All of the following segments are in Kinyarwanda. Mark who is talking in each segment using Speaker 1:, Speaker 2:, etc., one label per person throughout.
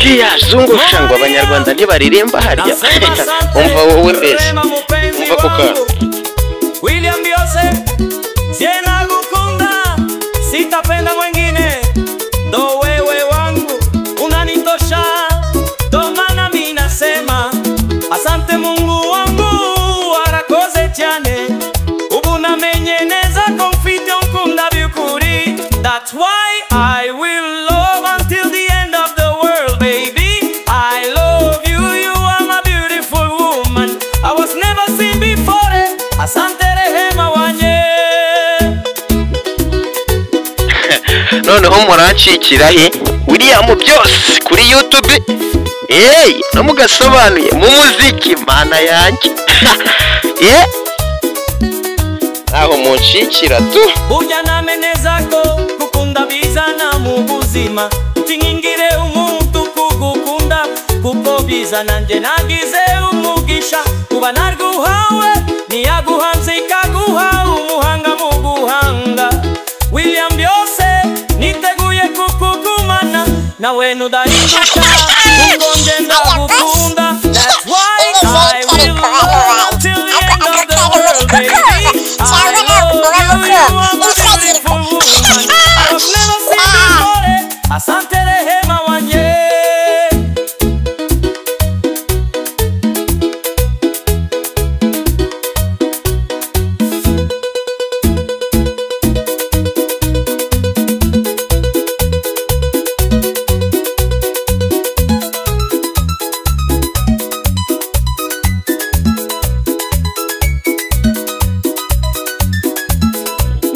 Speaker 1: sikia zungusha ngo abanyarwanda ntibaririmba harya umva wowe mbese umva kuka
Speaker 2: William Biose siena gukunda sitapenda mwingine ndo wewe wangu unanitosha ndo maana mimi nasema asante Mungu wangu arakoze cyane ubu namenyeneza confident ukunda byukuri. That's why I will love until the end of the world, baby. I love you, you are my beautiful woman. I was never seen before. Asante rehema wanye.
Speaker 1: noneho murancikira he William byose kuri YouTube namugasobanuye mu muziki mana yanjye aho muncikira tu
Speaker 2: burya nameneza ko gukunda bizana mu buzima tingingire umuntu kugukunda kuko bizana nje nagize umugisha kuba narguhawe niyaguhanze ikaguha umuhanga mu guhanga. William Biose niteguye kukugumana nawe nudahinduka ngo ngenda gukunda. That's why I will love till the end of the world, baby. I love you, you are my beautiful woman. I've never seen before. Asante rehema wanye.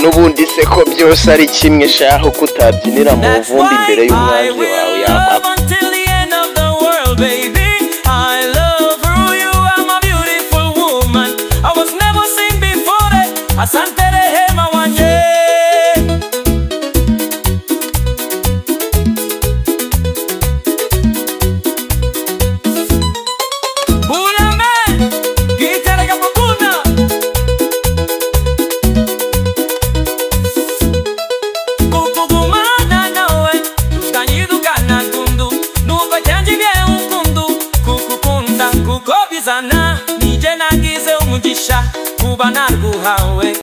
Speaker 1: nubundi se ko byose ari kimwe shaho kutabyinira mu vumbi imbere y'umwanzi wawe yakwa.
Speaker 2: Until the end of the world, baby. I love you, are my beautiful woman. I was never seen before. Asante rehema wanye. Bulame, gitara kapuna. Kukugumana nawe, tukanyidukana tundu. Nuko cyanjye bye ukundu, kukukunda kuko bizana. Nije nagize umugisha kuba narguhawe.